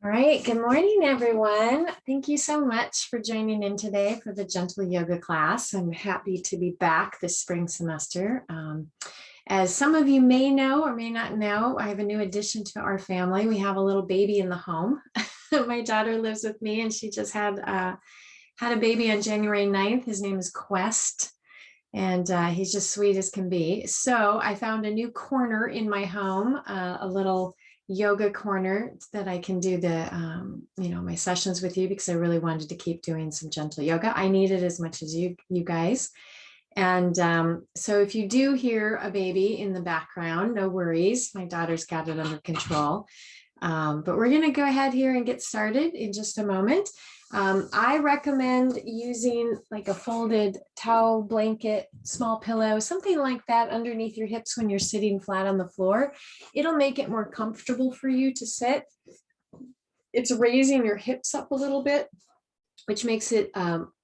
All right, good morning, everyone. Thank you so much for joining in today for the Gentle Yoga class. I'm happy to be back this spring semester. As some of you may know or may not know, I have a new addition to our family. We have a little baby in the home. My daughter lives with me, and she just had a baby on January 9th. His name is Quest, and he's just sweet as can be. So I found a new corner in my home, a little yoga corner that I can do my sessions with you, because I really wanted to keep doing some gentle yoga. I need it as much as you guys. And so if you do hear a baby in the background, no worries. My daughter's got it under control. But we're going to go ahead here and get started in just a moment. I recommend using like a folded towel, blanket, small pillow, something like that underneath your hips when you're sitting flat on the floor. It'll make it more comfortable for you to sit. It's raising your hips up a little bit, which makes it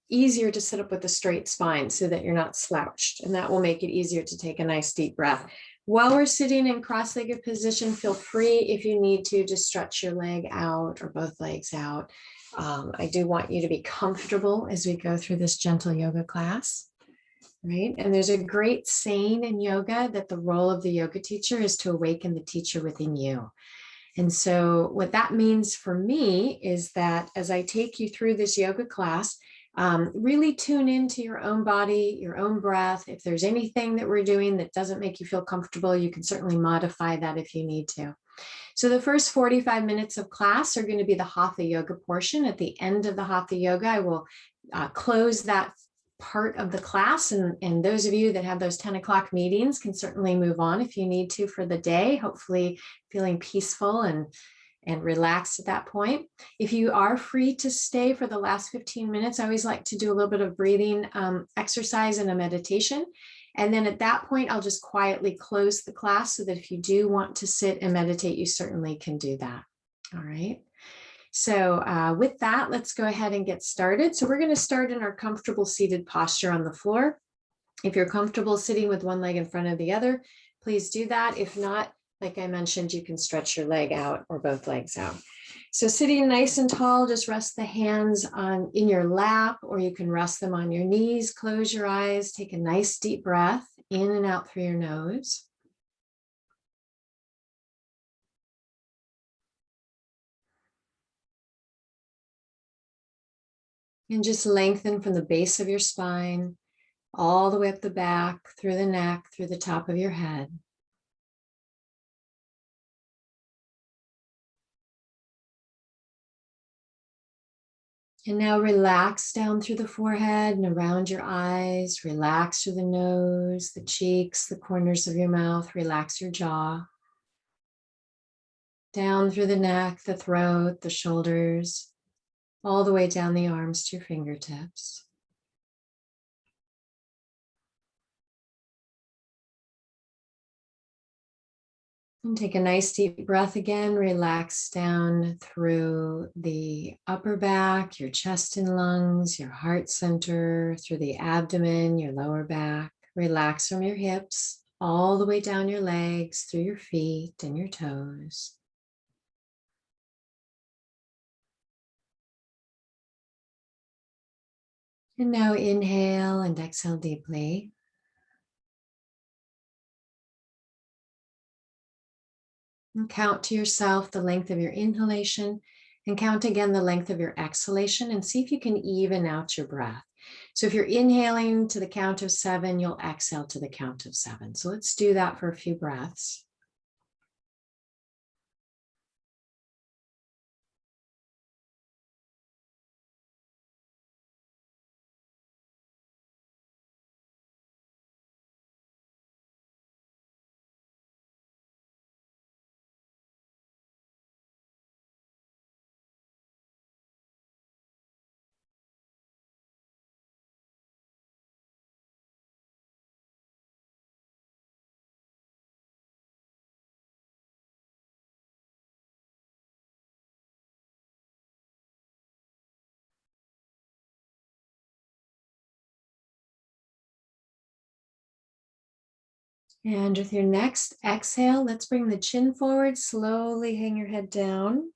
easier to sit up with a straight spine so that you're not slouched. And that will make it easier to take a nice deep breath. While we're sitting in cross-legged position, feel free, if you need to stretch your leg out or both legs out. I do want you to be comfortable as we go through this gentle yoga class, right? And there's a great saying in yoga that the role of the yoga teacher is to awaken the teacher within you. And so what that means for me is that as I take you through this yoga class, really tune into your own body, your own breath. If there's anything that we're doing that doesn't make you feel comfortable, you can certainly modify that if you need to. So the first 45 minutes of class are going to be the Hatha Yoga portion. At the end of the Hatha Yoga, I will close that part of the class. And those of you that have those 10 o'clock meetings can certainly move on if you need to for the day, hopefully feeling peaceful and relaxed at that point. If you are free to stay for the last 15 minutes, I always like to do a little bit of breathing exercise and a meditation. And then at that point, I'll just quietly close the class so that if you do want to sit and meditate, you certainly can do that. All right. So with that, let's go ahead and get started. So we're going to start in our comfortable seated posture on the floor. If you're comfortable sitting with one leg in front of the other, please do that. If not, like I mentioned, you can stretch your leg out or both legs out. So sitting nice and tall, just rest the hands in your lap, or you can rest them on your knees. Close your eyes, take a nice deep breath in and out through your nose. And just lengthen from the base of your spine, all the way up the back, through the neck, through the top of your head. And now relax down through the forehead and around your eyes. Relax through the nose, the cheeks, the corners of your mouth. Relax your jaw. Down through the neck, the throat, the shoulders, all the way down the arms to your fingertips. And take a nice deep breath again. Relax down through the upper back, your chest and lungs, your heart center, through the abdomen, your lower back. Relax from your hips, all the way down your legs, through your feet and your toes. And now inhale and exhale deeply. And count to yourself the length of your inhalation and count again the length of your exhalation, and see if you can even out your breath. So if you're inhaling to the count of 7, you'll exhale to the count of 7. So let's do that for a few breaths. And with your next exhale, let's bring the chin forward, slowly hang your head down.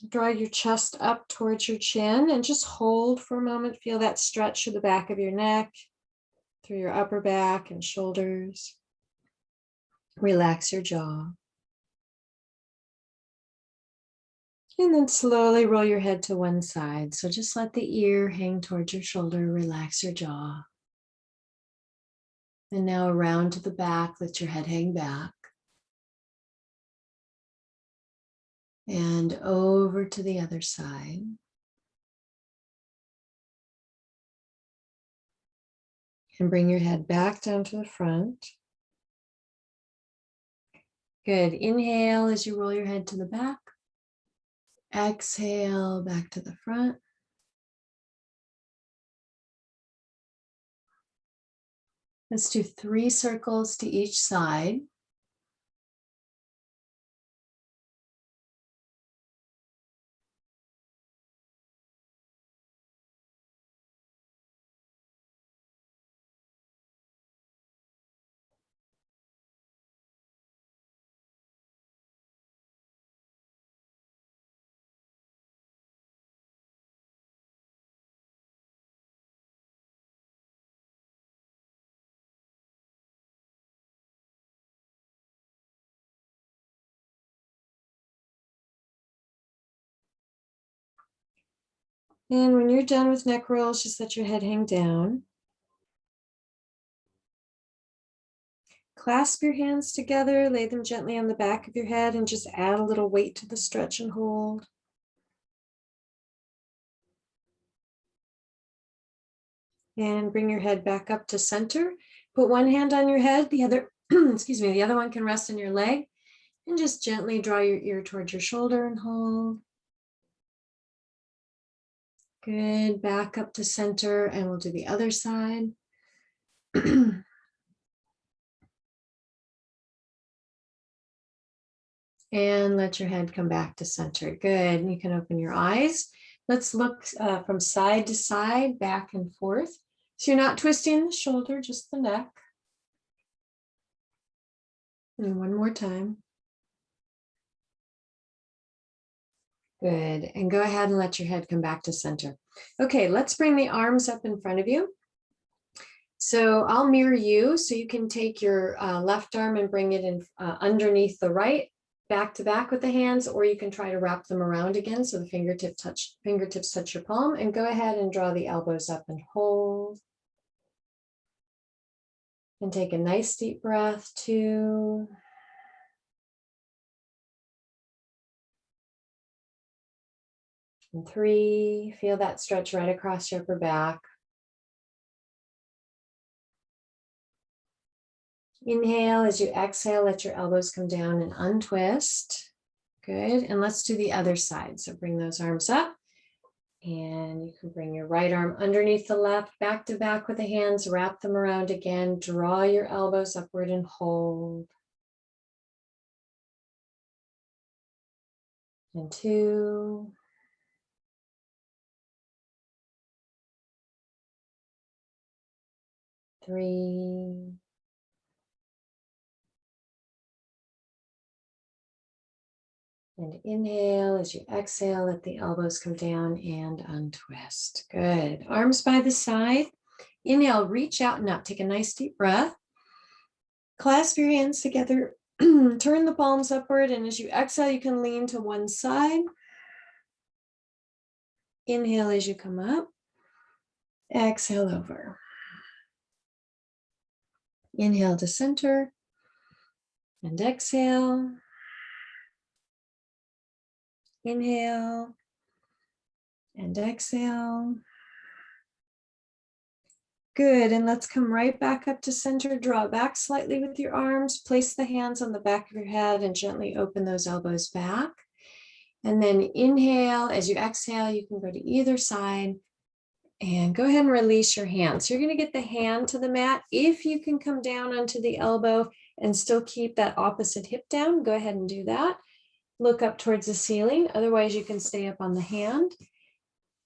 Draw your chest up towards your chin and just hold for a moment. Feel that stretch through the back of your neck, through your upper back and shoulders. Relax your jaw. And then slowly roll your head to one side. So just let the ear hang towards your shoulder. Relax your jaw. And now around to the back, let your head hang back. And over to the other side. And bring your head back down to the front. Good. Inhale as you roll your head to the back. Exhale back to the front. Let's do 3 circles to each side. And when you're done with neck rolls, just let your head hang down. Clasp your hands together, lay them gently on the back of your head, and just add a little weight to the stretch and hold. And bring your head back up to center. Put one hand on your head, the other, excuse me, the other one can rest on your leg. And just gently draw your ear towards your shoulder and hold. Good, back up to center, and we'll do the other side. And let your head come back to center. Good, and you can open your eyes. Let's look from side to side, back and forth. So you're not twisting the shoulder, just the neck. And one more time. Good, and go ahead and let your head come back to center. Okay, let's bring the arms up in front of you. So I'll mirror you, so you can take your left arm and bring it in underneath the right, back to back with the hands, or you can try to wrap them around again so the fingertips touch your palm, and go ahead and draw the elbows up and hold. And take a nice deep breath, 2. And 3, feel that stretch right across your upper back. Inhale, as you exhale, let your elbows come down and untwist. Good, and let's do the other side. So bring those arms up, and you can bring your right arm underneath the left, back to back with the hands, wrap them around again, draw your elbows upward and hold. And 2. 3. And inhale, as you exhale, let the elbows come down and untwist. Good. Arms by the side. Inhale, reach out and up. Take a nice deep breath. Clasp your hands together. Turn the palms upward. And as you exhale, you can lean to one side. Inhale as you come up. Exhale over. Inhale to center. And exhale. Inhale. And exhale. Good, and let's come right back up to center. Draw back slightly with your arms. Place the hands on the back of your head and gently open those elbows back. And then inhale. As you exhale, you can go to either side. And go ahead and release your hand. So you're going to get the hand to the mat. If you can come down onto the elbow and still keep that opposite hip down, go ahead and do that. Look up towards the ceiling. Otherwise, you can stay up on the hand.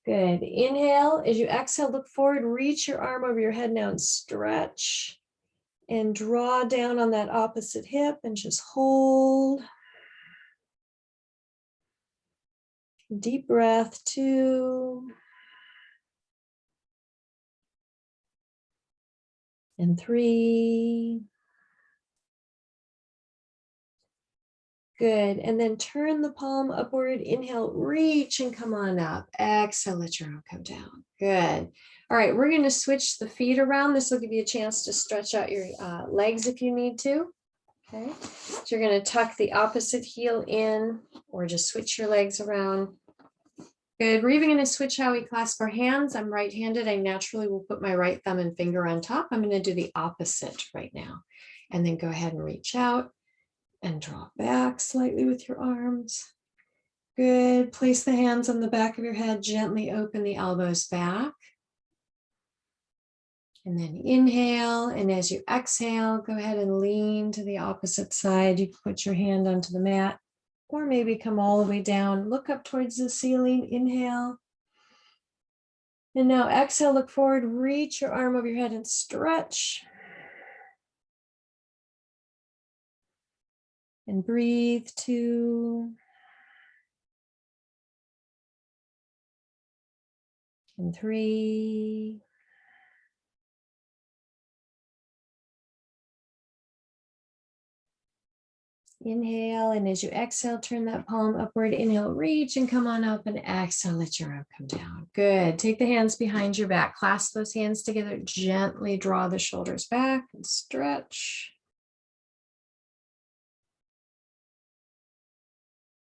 Good. Inhale. As you exhale, look forward, reach your arm over your head now and stretch. And draw down on that opposite hip and just hold. Deep breath, 2. And 3. Good. And then turn the palm upward. Inhale, reach and come on up. Exhale, let your arm come down. Good. All right, we're going to switch the feet around. This will give you a chance to stretch out your legs if you need to. Okay. So you're going to tuck the opposite heel in or just switch your legs around. Good. We're even going to switch how we clasp our hands. I'm right-handed. I naturally will put my right thumb and finger on top. I'm going to do the opposite right now. And then go ahead and reach out and draw back slightly with your arms. Good. Place the hands on the back of your head. Gently open the elbows back. And then inhale. And as you exhale, go ahead and lean to the opposite side. You can put your hand onto the mat. Or maybe come all the way down, look up towards the ceiling, inhale. And now exhale, look forward, reach your arm over your head and stretch. And breathe, 2. And 3. Inhale, and as you exhale, turn that palm upward. Inhale, reach and come on up, and exhale, let your arm come down. Good. Take the hands behind your back. Clasp those hands together. Gently draw the shoulders back and stretch.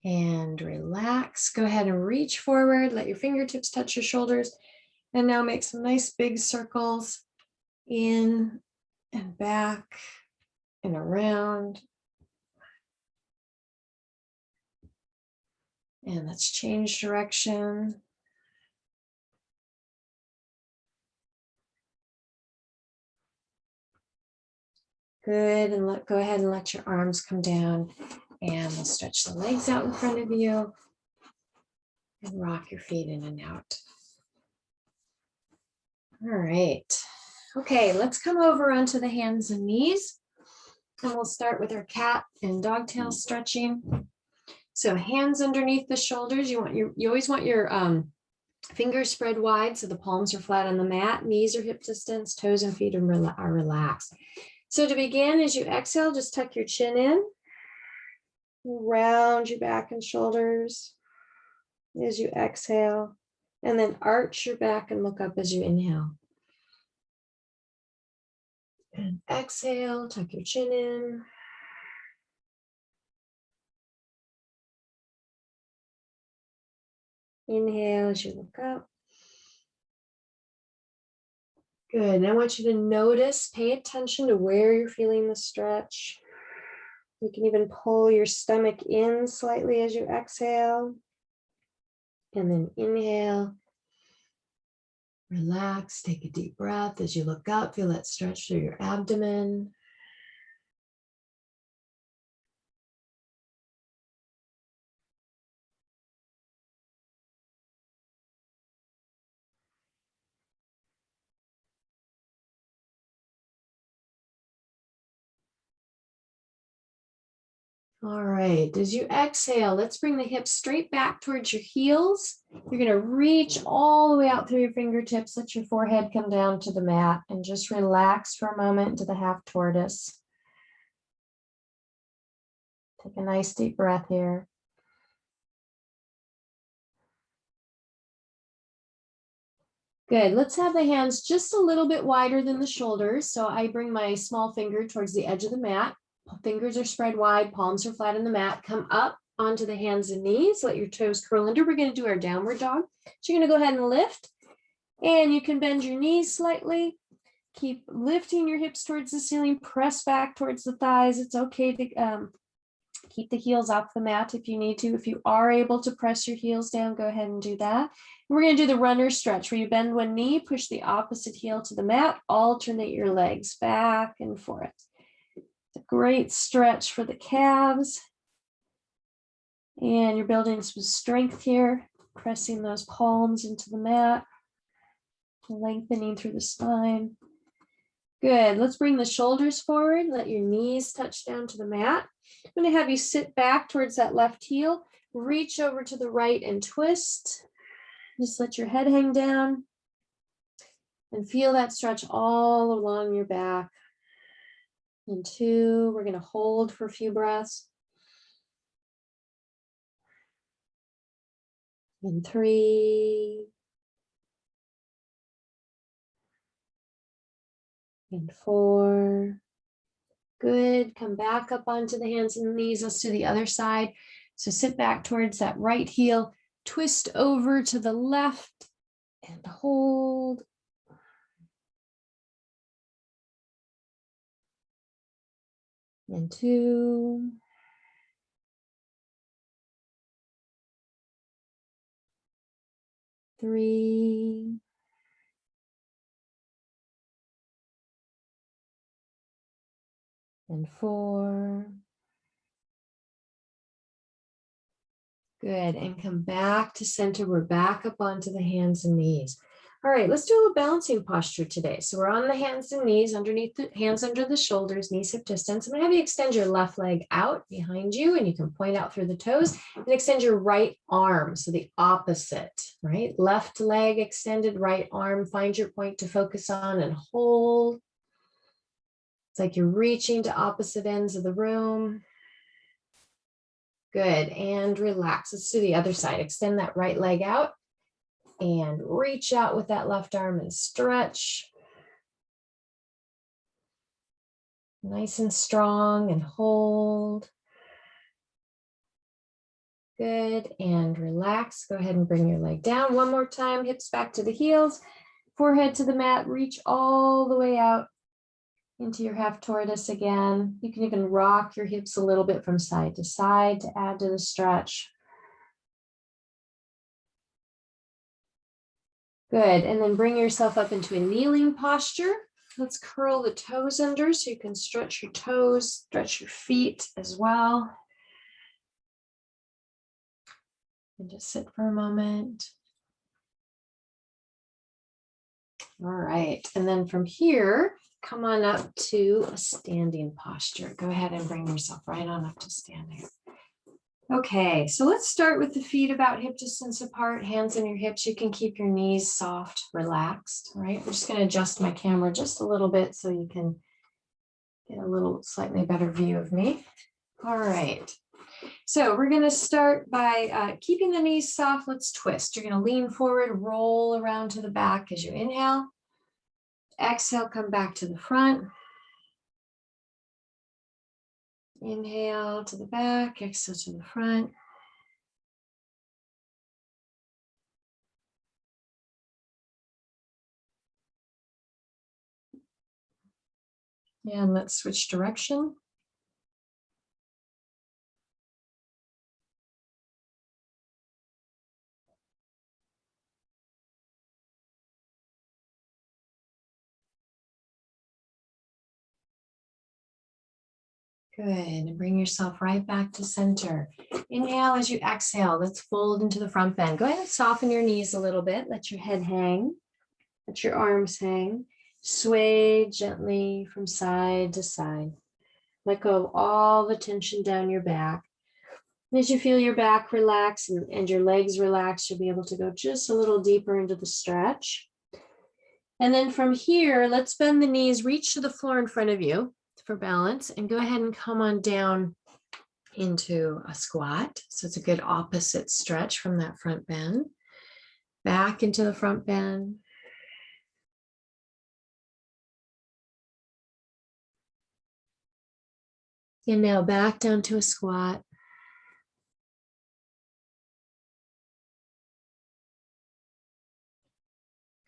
And relax. Go ahead and reach forward. Let your fingertips touch your shoulders. And now make some nice big circles in and back and around. And let's change direction. Good, and go ahead and let your arms come down. And we'll stretch the legs out in front of you. And rock your feet in and out. All right. Okay, let's come over onto the hands and knees. And we'll start with our cat and dog tail stretching. So hands underneath the shoulders. You always want your fingers spread wide so the palms are flat on the mat. Knees are hip distance, toes and feet are relaxed. So to begin, as you exhale, just tuck your chin in. Round your back and shoulders as you exhale. And then arch your back and look up as you inhale. And exhale, tuck your chin in. Inhale as you look up. Good. And I want you to notice, pay attention to where you're feeling the stretch. You can even pull your stomach in slightly as you exhale. And then inhale. Relax. Take a deep breath as you look up. Feel that stretch through your abdomen. All right, as you exhale, let's bring the hips straight back towards your heels. You're going to reach all the way out through your fingertips. Let your forehead come down to the mat and just relax for a moment into the half tortoise. Take a nice deep breath here. Good. Let's have the hands just a little bit wider than the shoulders. So I bring my small finger towards the edge of the mat. Fingers are spread wide, palms are flat on the mat. Come up onto the hands and knees. Let your toes curl under. We're going to do our downward dog. So you're going to go ahead and lift. And you can bend your knees slightly. Keep lifting your hips towards the ceiling. Press back towards the thighs. It's okay to keep the heels off the mat if you need to. If you are able to press your heels down, go ahead and do that. We're going to do the runner stretch where you bend one knee, push the opposite heel to the mat, alternate your legs back and forth. It's a great stretch for the calves. And you're building some strength here, pressing those palms into the mat, lengthening through the spine. Good. Let's bring the shoulders forward. Let your knees touch down to the mat. I'm going to have you sit back towards that left heel, reach over to the right and twist. Just let your head hang down and feel that stretch all along your back. And 2, we're going to hold for a few breaths. And 3. And 4. Good. Come back up onto the hands and knees. Let's do the other side. So sit back towards that right heel, twist over to the left and hold. And 2. Three. And 4. Good. And come back to center. We're back up onto the hands and knees. All right, let's do a little balancing posture today. So we're on the hands and knees, underneath the hands under the shoulders, knees hip distance. I'm going to have you extend your left leg out behind you, and you can point out through the toes and extend your right arm. So the opposite, right? Left leg extended, right arm. Find your point to focus on and hold. It's like you're reaching to opposite ends of the room. Good. And relax. Let's do the other side. Extend that right leg out and reach out with that left arm and stretch. Nice and strong and hold. Good. And relax. Go ahead and bring your leg down one more time. Hips back to the heels, forehead to the mat. Reach all the way out into your half tortoise again. You can even rock your hips a little bit from side to side to add to the stretch. Good. And then bring yourself up into a kneeling posture. Let's curl the toes under so you can stretch your toes, stretch your feet as well. And just sit for a moment. All right. And then from here, come on up to a standing posture. Go ahead and bring yourself right on up to standing. Okay, so let's start with the feet about hip distance apart, hands on your hips. You can keep your knees soft, relaxed, right? I'm just going to adjust my camera just a little bit so you can get a little slightly better view of me. All right, so we're going to start by keeping the knees soft. Let's twist. You're going to lean forward, roll around to the back as you inhale. Exhale, come back to the front. Inhale to the back, exhale to the front. And let's switch direction. Good, and bring yourself right back to center. Inhale as you exhale, let's fold into the front bend. Go ahead and soften your knees a little bit. Let your head hang, let your arms hang. Sway gently from side to side. Let go of all the tension down your back. And as you feel your back relax and your legs relax, you'll be able to go just a little deeper into the stretch. And then from here, let's bend the knees, reach to the floor in front of you for balance, and go ahead and come on down into a squat. So it's a good opposite stretch from that front bend. Back into the front bend. And now back down to a squat.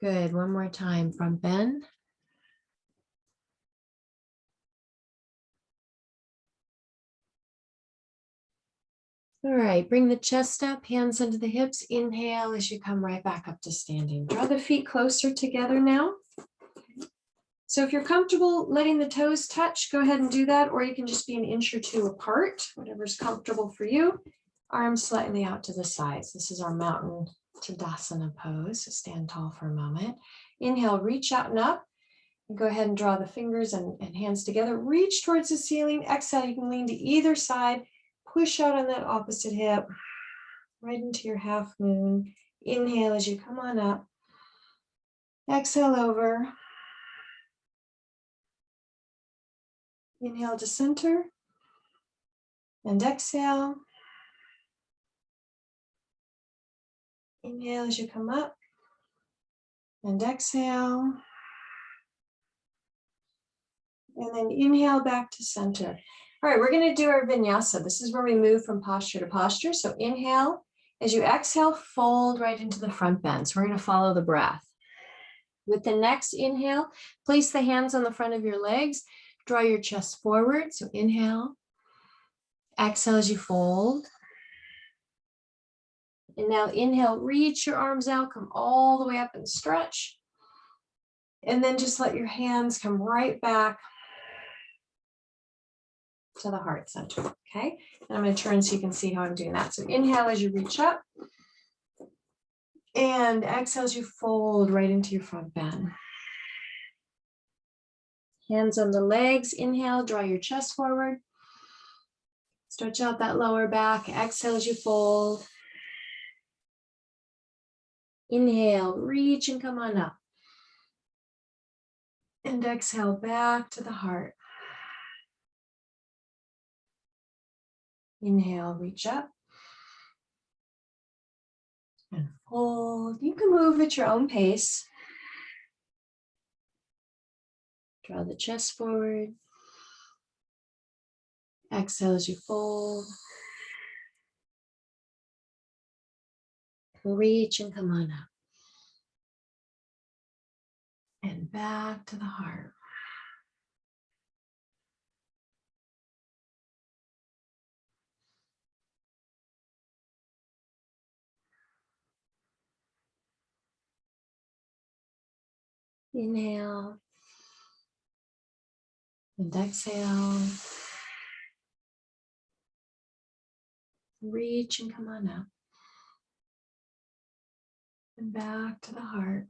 Good, one more time, front bend. All right, bring the chest up, hands under the hips. Inhale as you come right back up to standing. Draw the feet closer together now. So if you're comfortable letting the toes touch, go ahead and do that, or you can just be an inch or two apart, whatever's comfortable for you. Arms slightly out to the sides. This is our mountain Tadasana pose, so stand tall for a moment. Inhale, reach out and up. Go ahead and draw the fingers and hands together. Reach towards the ceiling. Exhale, you can lean to either side. Push out on that opposite hip, right into your half moon. Inhale as you come on up. Exhale over. Inhale to center. And exhale. Inhale as you come up. And exhale. And then inhale back to center. All right, we're going to do our vinyasa. This is where we move from posture to posture. So inhale. As you exhale, fold right into the front bend. So we're going to follow the breath. With the next inhale, place the hands on the front of your legs. Draw your chest forward. So inhale. Exhale as you fold. And now inhale, reach your arms out, come all the way up and stretch. And then just let your hands come right back to the heart center, okay? And I'm going to turn so you can see how I'm doing that. So inhale as you reach up. And exhale as you fold right into your front bend. Hands on the legs. Inhale, draw your chest forward. Stretch out that lower back. Exhale as you fold. Inhale, reach and come on up. And exhale back to the heart. Inhale, reach up. And fold. You can move at your own pace. Draw the chest forward. Exhale as you fold. Reach and come on up. And back to the heart. Inhale. And exhale. Reach and come on up. And back to the heart.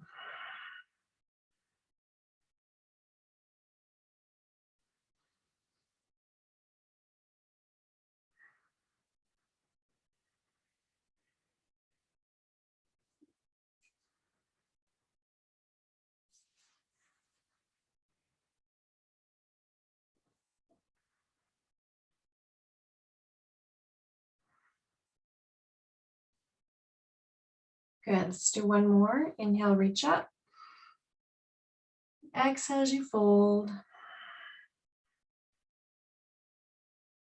Good, let's do one more. Inhale, reach up. Exhale as you fold.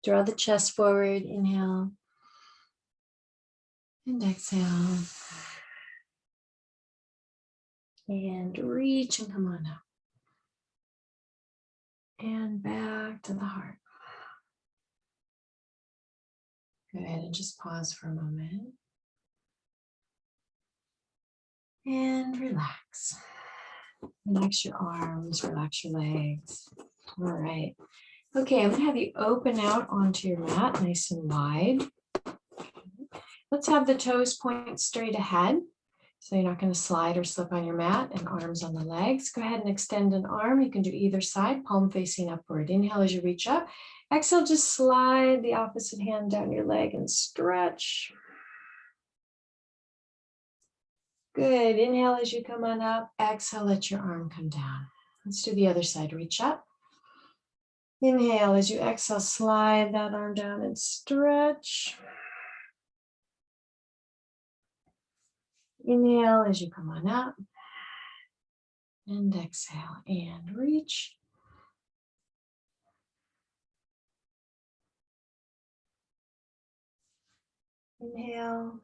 Draw the chest forward. Inhale. And exhale. And reach and come on up. And back to the heart. Good, and just pause for a moment. And relax. Relax your arms, relax your legs. All right. Okay, I'm going to have you open out onto your mat nice and wide. Let's have the toes point straight ahead. So you're not going to slide or slip on your mat, and arms on the legs. Go ahead and extend an arm. You can do either side, palm facing upward. Inhale as you reach up. Exhale, just slide the opposite hand down your leg and stretch. Good. Inhale as you come on up. Exhale, let your arm come down. Let's do the other side. Reach up. Inhale as you exhale, slide that arm down and stretch. Inhale as you come on up. And exhale and reach. Inhale.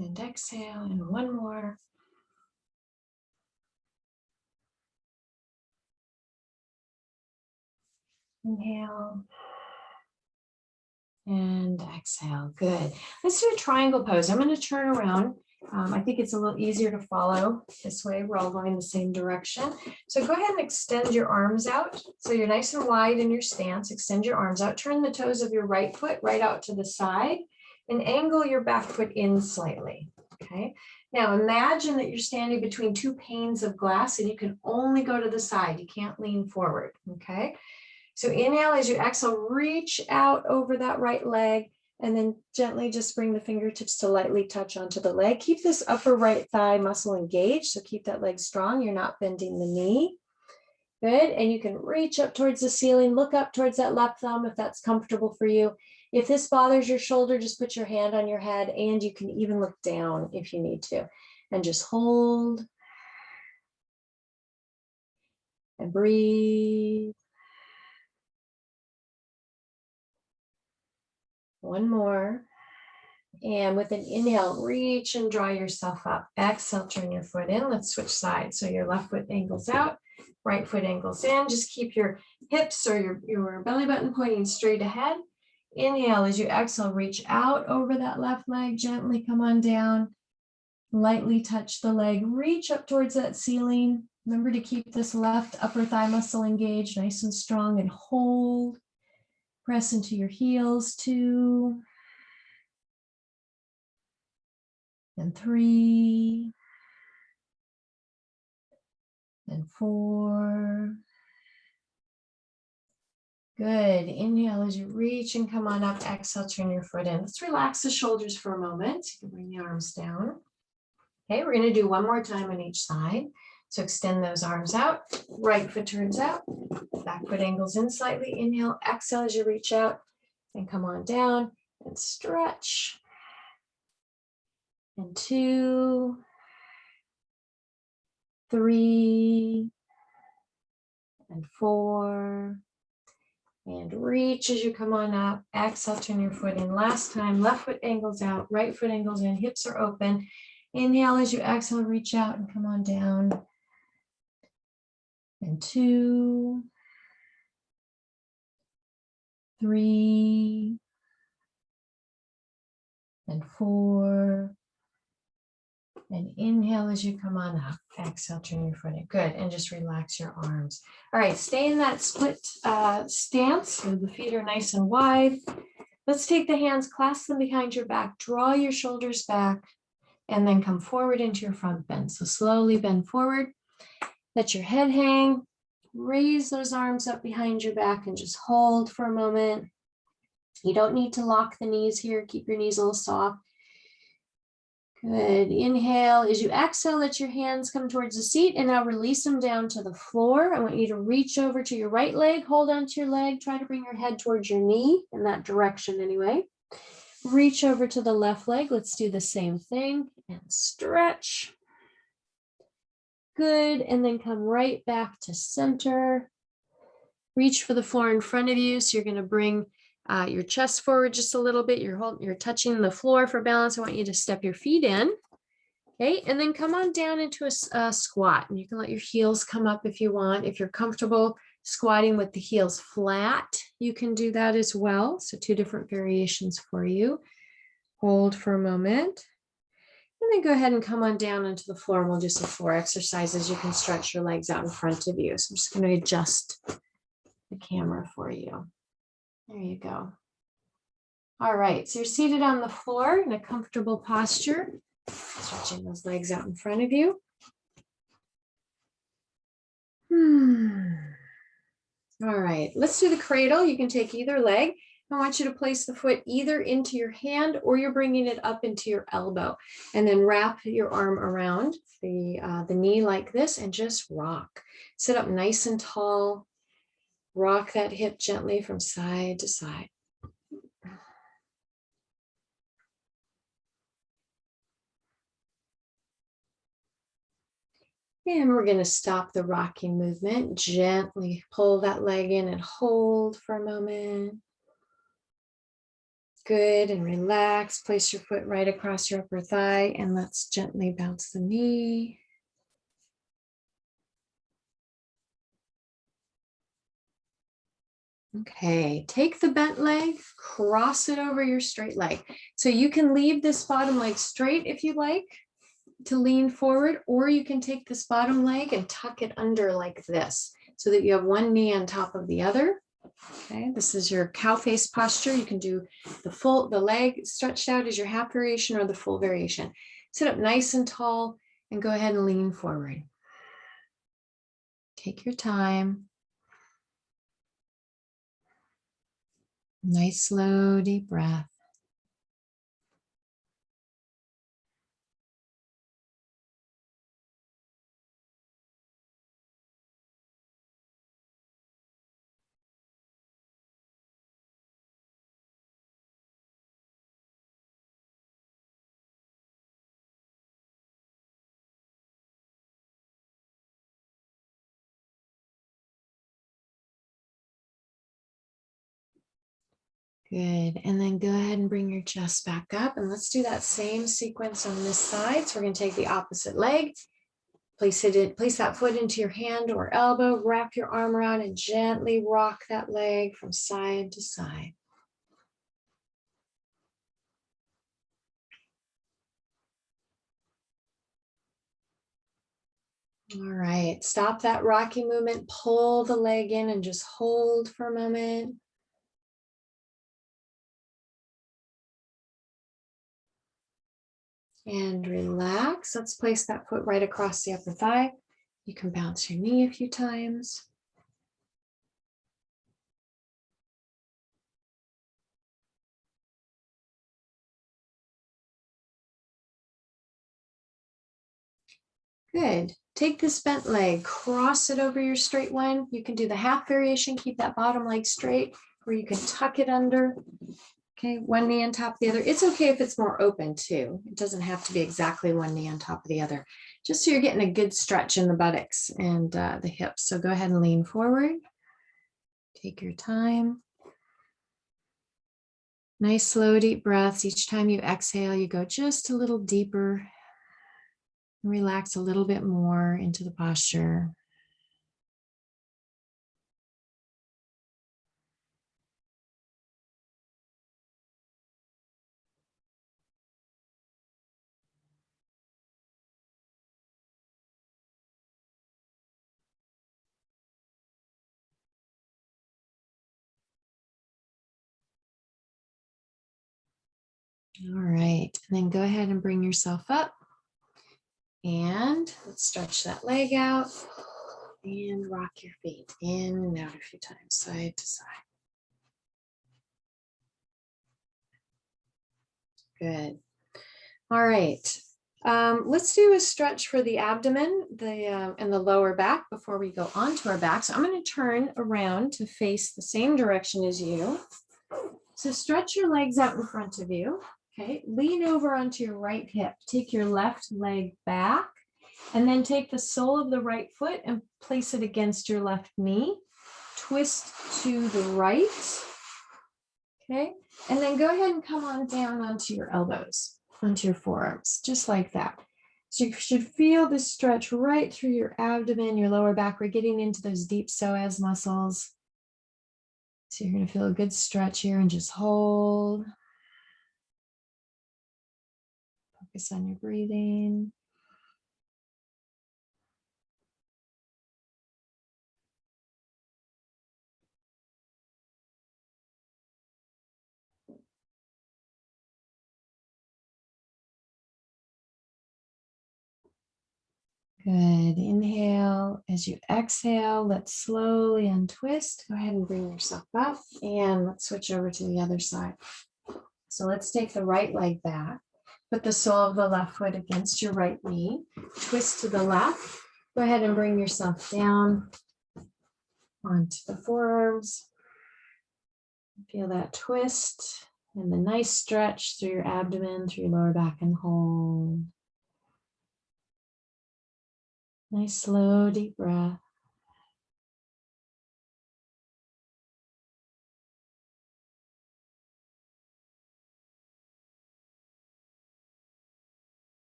And exhale, and one more. Inhale. And exhale, good. Let's do a triangle pose. I'm going to turn around. I think it's a little easier to follow this way. We're all going the same direction. So go ahead and extend your arms out. So you're nice and wide in your stance. Extend your arms out. Turn the toes of your right foot right out to the side and angle your back foot in slightly. Okay. Now imagine that you're standing between two panes of glass and you can only go to the side. You can't lean forward, okay? So inhale as you exhale, reach out over that right leg and then gently just bring the fingertips to lightly touch onto the leg. Keep this upper right thigh muscle engaged, so keep that leg strong. You're not bending the knee. Good, and you can reach up towards the ceiling, look up towards that left thumb if that's comfortable for you. If this bothers your shoulder, just put your hand on your head, and you can even look down if you need to. And just hold. And breathe. One more. And with an inhale, reach and draw yourself up. Exhale, turn your foot in. Let's switch sides. So your left foot angles out, right foot angles in. Just keep your hips or your belly button pointing straight ahead. Inhale as you exhale, reach out over that left leg, gently come on down. Lightly touch the leg, reach up towards that ceiling. Remember to keep this left upper thigh muscle engaged, nice and strong, and hold. Press into your heels, 2 and 3 and 4. Good. Inhale as you reach and come on up. Exhale, turn your foot in. Let's relax the shoulders for a moment. You can bring the arms down. Okay, we're going to do one more time on each side. So extend those arms out. Right foot turns out. Back foot angles in slightly. Inhale, exhale as you reach out and come on down and stretch. And 2, 3, and 4. And reach as you come on up. Exhale, turn your foot in. Last time, left foot angles out, right foot angles in, hips are open. Inhale as you exhale, reach out and come on down. And 2, 3, and 4. And inhale as you come on up. Exhale, turn your foot in. Good. And just relax your arms. All right, stay in that split stance so the feet are nice and wide. Let's take the hands, clasp them behind your back, draw your shoulders back, and then come forward into your front bend. So slowly bend forward. Let your head hang. Raise those arms up behind your back and just hold for a moment. You don't need to lock the knees here. Keep your knees a little soft. Good. Inhale. As you exhale, let your hands come towards the seat and now release them down to the floor. I want you to reach over to your right leg, hold onto your leg, try to bring your head towards your knee in that direction anyway. Reach over to the left leg. Let's do the same thing and stretch. Good. And then come right back to center. Reach for the floor in front of you. So you're going to bring your chest forward just a little bit. You're touching the floor for balance. I want you to step your feet in. Okay, and then come on down into a squat. And you can let your heels come up if you want. If you're comfortable squatting with the heels flat, you can do that as well. So 2 different variations for you. Hold for a moment. And then go ahead and come on down into the floor and we'll do some floor exercises. You can stretch your legs out in front of you. So I'm just going to adjust the camera for you. There you go. All right, so you're seated on the floor in a comfortable posture. Stretching those legs out in front of you. All right, let's do the cradle. You can take either leg. I want you to place the foot either into your hand or you're bringing it up into your elbow. And then wrap your arm around the knee like this and just rock. Sit up nice and tall. Rock that hip gently from side to side. And we're going to stop the rocking movement. Gently pull that leg in and hold for a moment. Good, and relax. Place your foot right across your upper thigh and let's gently bounce the knee. Okay, take the bent leg, cross it over your straight leg. So you can leave this bottom leg straight if you like to lean forward, or you can take this bottom leg and tuck it under like this so that you have one knee on top of the other. Okay, this is your cow face posture. You can do the leg stretched out as your half variation or the full variation. Sit up nice and tall and go ahead and lean forward. Take your time. Nice, slow, deep breath. Good. And then go ahead and bring your chest back up. And let's do that same sequence on this side. So we're going to take the opposite leg, place that foot into your hand or elbow, wrap your arm around and gently rock that leg from side to side. All right, stop that rocky movement, pull the leg in and just hold for a moment. And relax. Let's place that foot right across the upper thigh. You can bounce your knee a few times. Good. Take this bent leg, cross it over your straight one. You can do the half variation, keep that bottom leg straight, or you can tuck it under. Okay, one knee on top of the other. It's okay if it's more open too. It doesn't have to be exactly one knee on top of the other, just so you're getting a good stretch in the buttocks and the hips. So go ahead and lean forward. Take your time. Nice, slow, deep breaths. Each time you exhale, you go just a little deeper. Relax a little bit more into the posture. All right, and then go ahead and bring yourself up. And let's stretch that leg out and rock your feet in and out a few times, side to side. Good. All right. Let's do a stretch for the abdomen and the lower back before we go on to our back. So I'm going to turn around to face the same direction as you. So stretch your legs out in front of you. Okay, lean over onto your right hip. Take your left leg back and then take the sole of the right foot and place it against your left knee. Twist to the right. Okay, and then go ahead and come on down onto your elbows, onto your forearms, just like that. So you should feel this stretch right through your abdomen, your lower back. We're getting into those deep psoas muscles. So you're going to feel a good stretch here and just hold. Focus on your breathing. Good. Inhale. As you exhale, let's slowly untwist. Go ahead and bring yourself up and let's switch over to the other side. So let's take the right leg back. Put the sole of the left foot against your right knee. Twist to the left. Go ahead and bring yourself down onto the forearms. Feel that twist and the nice stretch through your abdomen, through your lower back, and hold. Nice, slow, deep breath.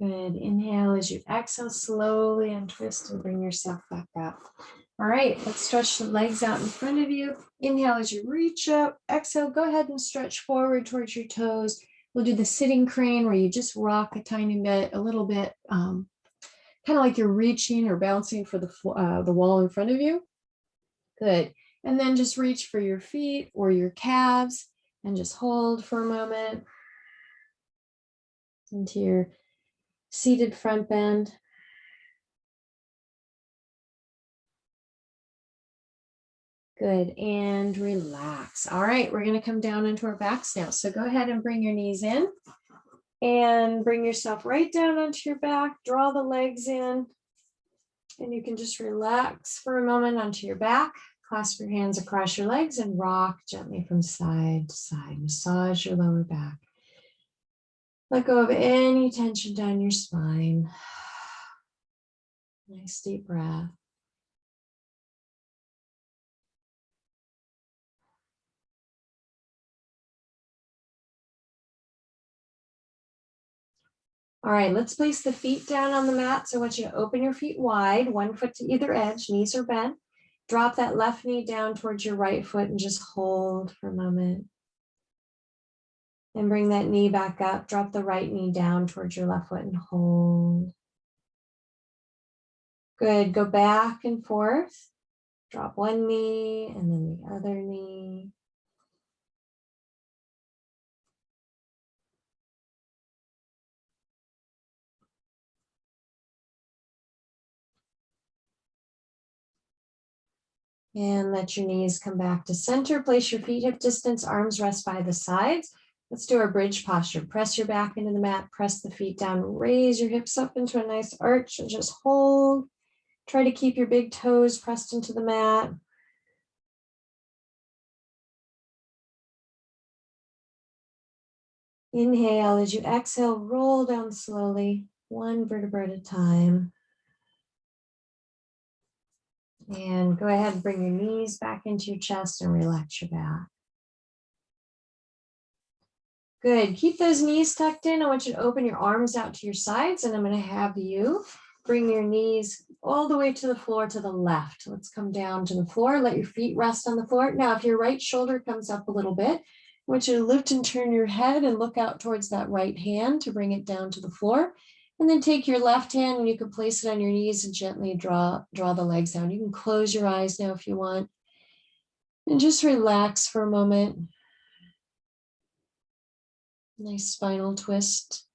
Good. Inhale as you exhale, slowly untwist and bring yourself back up. All right, let's stretch the legs out in front of you. Inhale as you reach up. Exhale, go ahead and stretch forward towards your toes. We'll do the sitting crane where you just rock a tiny bit, a little bit, kind of like you're reaching or bouncing for the wall in front of you. Good. And then just reach for your feet or your calves and just hold for a moment into your seated front bend. Good, and relax. All right, we're gonna come down into our backs now. So go ahead and bring your knees in and bring yourself right down onto your back. Draw the legs in, and you can just relax for a moment onto your back. Clasp your hands across your legs and rock gently from side to side. Massage your lower back. Let go of any tension down your spine. Nice deep breath. All right, let's place the feet down on the mat. So I want you to open your feet wide, 1 foot to either edge, knees are bent. Drop that left knee down towards your right foot and just hold for a moment. And bring that knee back up. Drop the right knee down towards your left foot and hold. Good, go back and forth. Drop one knee and then the other knee. And let your knees come back to center. Place your feet hip distance, arms rest by the sides. Let's do our bridge posture. Press your back into the mat, press the feet down, raise your hips up into a nice arch and just hold. Try to keep your big toes pressed into the mat. Inhale, as you exhale, roll down slowly, one vertebra at a time. And go ahead and bring your knees back into your chest and relax your back. Good, keep those knees tucked in. I want you to open your arms out to your sides, and I'm going to have you bring your knees all the way to the floor to the left. Let's come down to the floor. Let your feet rest on the floor. Now, if your right shoulder comes up a little bit, I want you to lift and turn your head and look out towards that right hand to bring it down to the floor. And then take your left hand and you can place it on your knees and gently draw the legs down. You can close your eyes now if you want. And just relax for a moment. Nice spinal twist.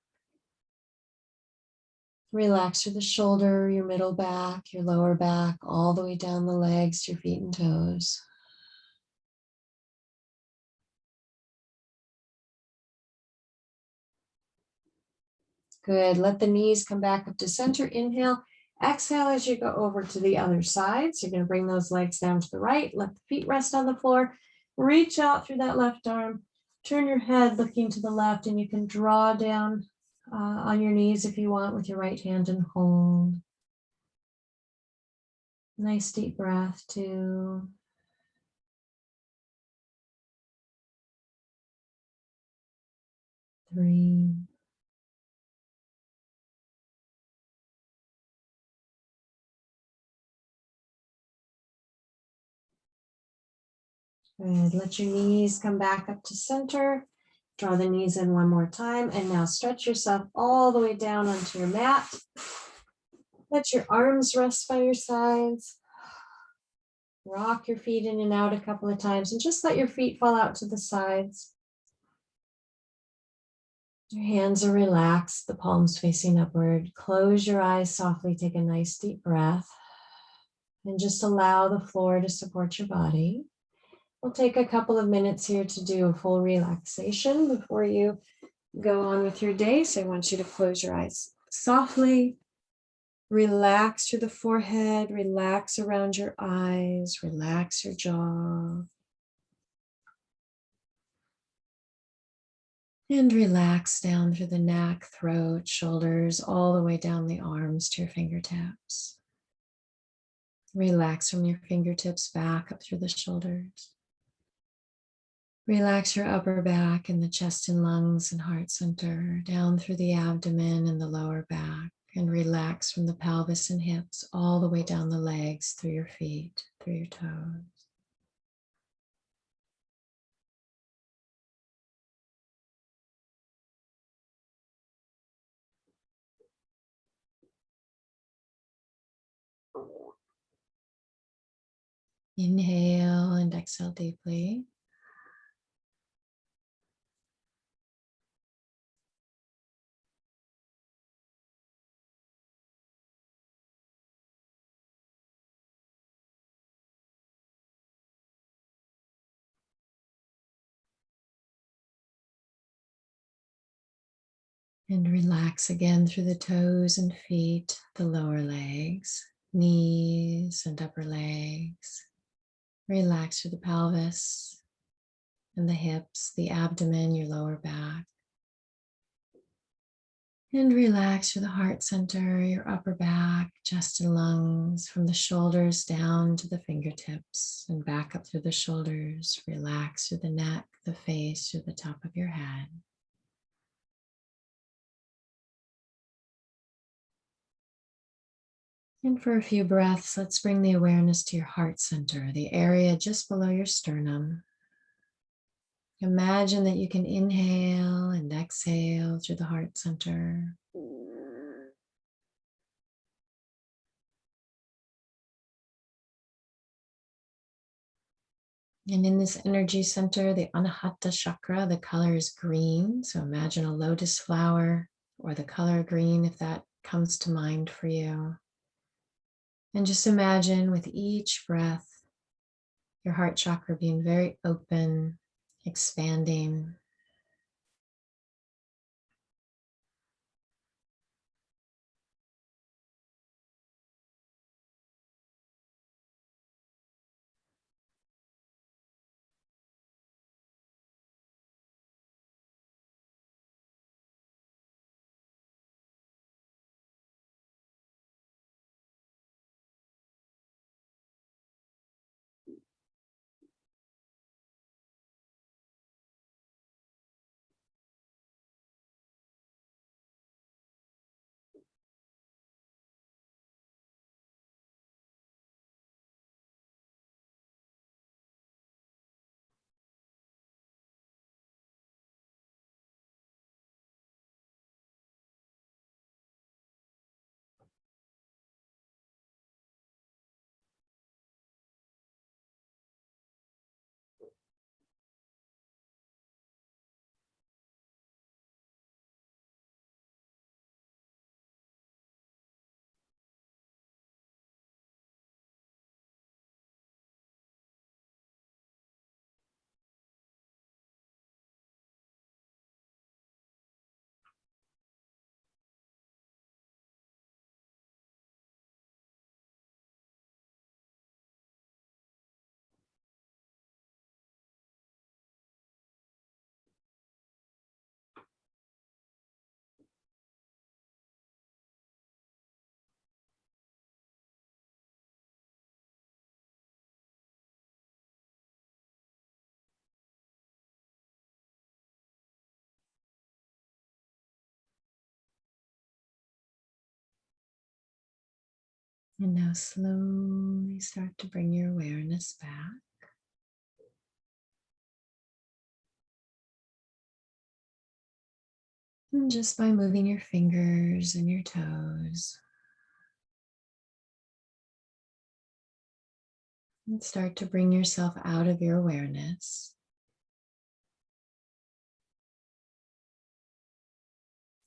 Relax through the shoulder, your middle back, your lower back, all the way down the legs, your feet and toes. Good. Let the knees come back up to center. Inhale. Exhale as you go over to the other side. So you're going to bring those legs down to the right. Let the feet rest on the floor. Reach out through that left arm. Turn your head looking to the left, and you can draw down on your knees if you want with your right hand and hold. Nice deep breath, 2. 3. Good. Let your knees come back up to center. Draw the knees in one more time. And now stretch yourself all the way down onto your mat. Let your arms rest by your sides. Rock your feet in and out a couple of times and just let your feet fall out to the sides. Your hands are relaxed, the palms facing upward. Close your eyes softly, take a nice deep breath, and just allow the floor to support your body. We'll take a couple of minutes here to do a full relaxation before you go on with your day. So I want you to close your eyes softly. Relax through the forehead, relax around your eyes, relax your jaw. And relax down through the neck, throat, shoulders, all the way down the arms to your fingertips. Relax from your fingertips back up through the shoulders. Relax your upper back and the chest and lungs and heart center, down through the abdomen and the lower back, and relax from the pelvis and hips all the way down the legs, through your feet, through your toes. Inhale and exhale deeply. And relax again through the toes and feet, the lower legs, knees and upper legs. Relax through the pelvis and the hips, the abdomen, your lower back. And relax through the heart center, your upper back, chest and lungs, from the shoulders down to the fingertips and back up through the shoulders. Relax through the neck, the face, through the top of your head. And for a few breaths, let's bring the awareness to your heart center, the area just below your sternum. Imagine that you can inhale and exhale through the heart center. And in this energy center, the Anahata chakra, the color is green. So imagine a lotus flower or the color green if that comes to mind for you. And just imagine with each breath, your heart chakra being very open, expanding. And now slowly start to bring your awareness back. And just by moving your fingers and your toes, and start to bring yourself out of your awareness.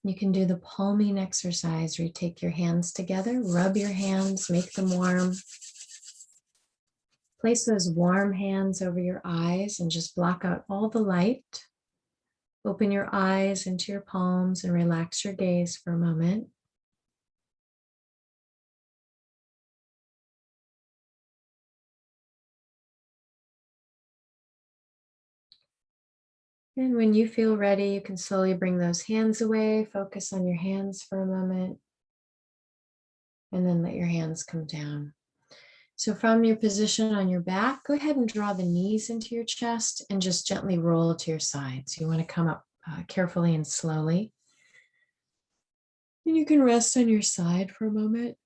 You can do the palming exercise where you take your hands together, rub your hands, make them warm. Place those warm hands over your eyes and just block out all the light. Open your eyes into your palms and relax your gaze for a moment. And when you feel ready, you can slowly bring those hands away, focus on your hands for a moment, and then let your hands come down. So from your position on your back, go ahead and draw the knees into your chest and just gently roll to your sides. You want to come up carefully and slowly. And you can rest on your side for a moment.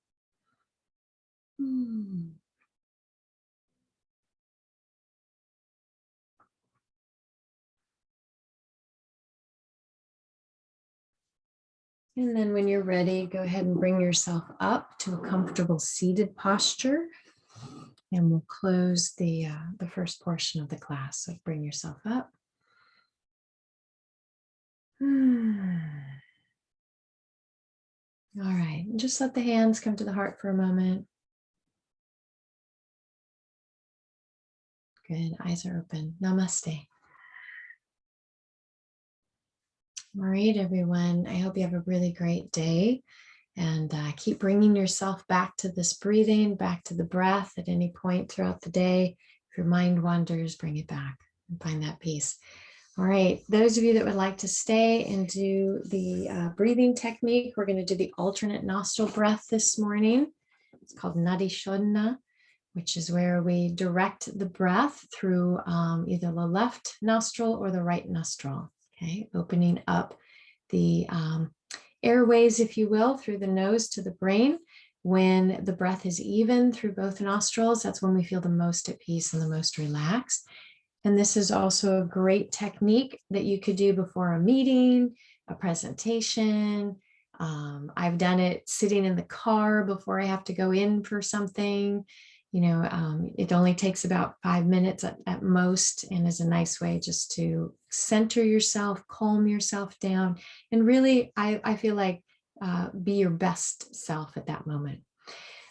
And then when you're ready, go ahead and bring yourself up to a comfortable seated posture. And we'll close the first portion of the class. So bring yourself up. All right, just let the hands come to the heart for a moment. Good, eyes are open. Namaste. All right, everyone. I hope you have a really great day, and keep bringing yourself back to this breathing, back to the breath at any point throughout the day. If your mind wanders, bring it back and find that peace. All right, those of you that would like to stay and do the breathing technique, we're going to do the alternate nostril breath this morning. It's called Nadi Shodhana, which is where we direct the breath through either the left nostril or the right nostril. Okay, opening up the airways, if you will, through the nose to the brain. When the breath is even through both nostrils, that's when we feel the most at peace and the most relaxed. And this is also a great technique that you could do before a meeting, a presentation. I've done it sitting in the car before I have to go in for something. It only takes about 5 minutes at most, and is a nice way just to center yourself, calm yourself down, and really, I feel like be your best self at that moment.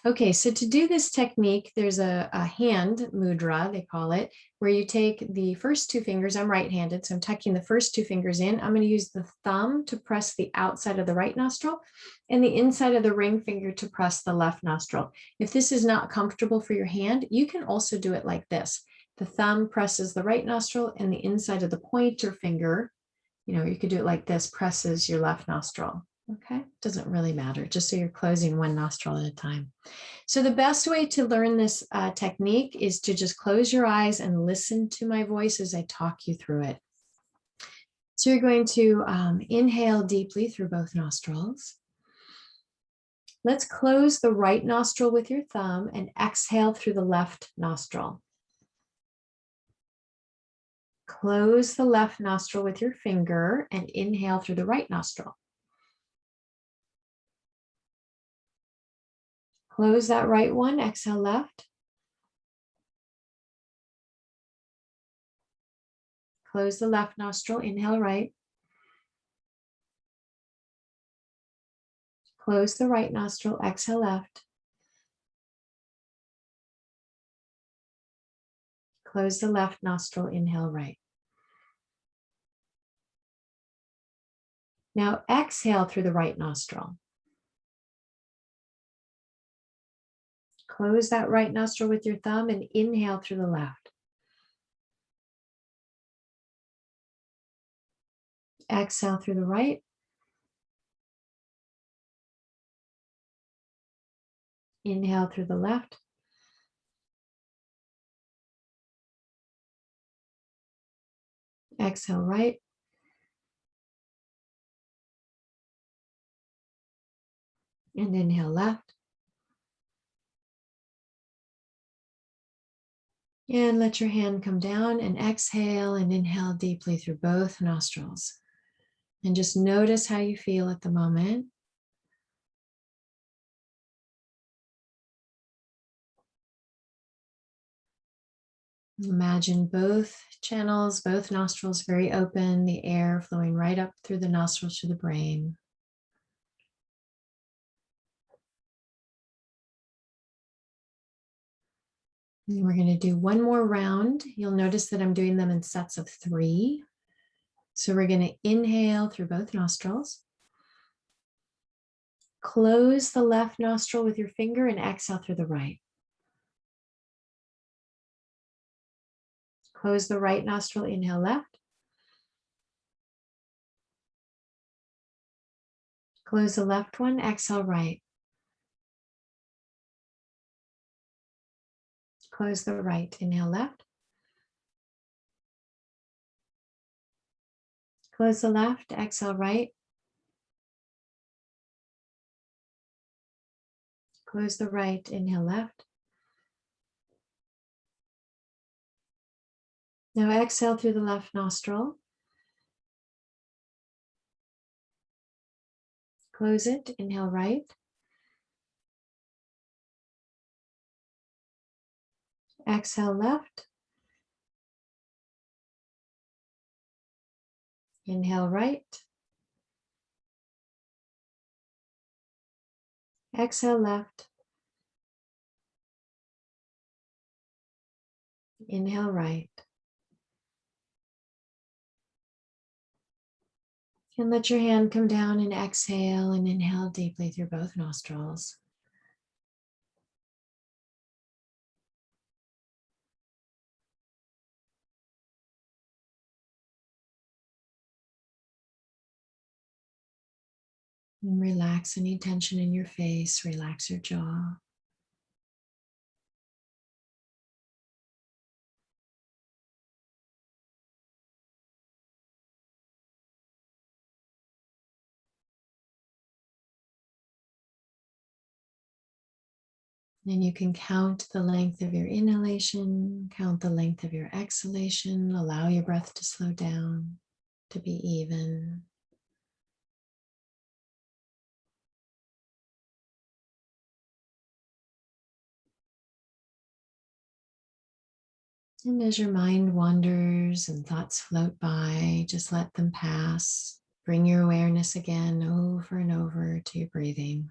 Okay, so to do this technique, there's a hand mudra, they call it, where you take the first two fingers. I'm right-handed, so I'm tucking the first two fingers in. I'm going to use the thumb to press the outside of the right nostril and the inside of the ring finger to press the left nostril. If this is not comfortable for your hand, you can also do it like this. The thumb presses the right nostril and the inside of the pointer finger, you could do it like this, presses your left nostril. Okay, doesn't really matter, just so you're closing one nostril at a time. So the best way to learn this technique is to just close your eyes and listen to my voice as I talk you through it. So you're going to inhale deeply through both nostrils. Let's close the right nostril with your thumb and exhale through the left nostril. Close the left nostril with your finger and inhale through the right nostril. Close that right one, exhale left. Close the left nostril, inhale right. Close the right nostril, exhale left. Close the left nostril, inhale right. Now exhale through the right nostril. Close that right nostril with your thumb and inhale through the left. Exhale through the right. Inhale through the left. Exhale right. And inhale left. And let your hand come down and exhale and inhale deeply through both nostrils. And just notice how you feel at the moment. Imagine both channels, both nostrils very open, the air flowing right up through the nostrils to the brain. And we're going to do one more round. You'll notice that I'm doing them in sets of 3. So we're going to inhale through both nostrils. Close the left nostril with your finger and exhale through the right. Close the right nostril, inhale left. Close the left one, exhale right. Close the right, inhale left. Close the left, exhale right. Close the right, inhale left. Now exhale through the left nostril. Close it, inhale right. Exhale left. Inhale right. Exhale left. Inhale right. And let your hand come down and exhale and inhale deeply through both nostrils. And relax any tension in your face, relax your jaw. And you can count the length of your inhalation, count the length of your exhalation, allow your breath to slow down, to be even. And as your mind wanders and thoughts float by, just let them pass. Bring your awareness again over and over to your breathing.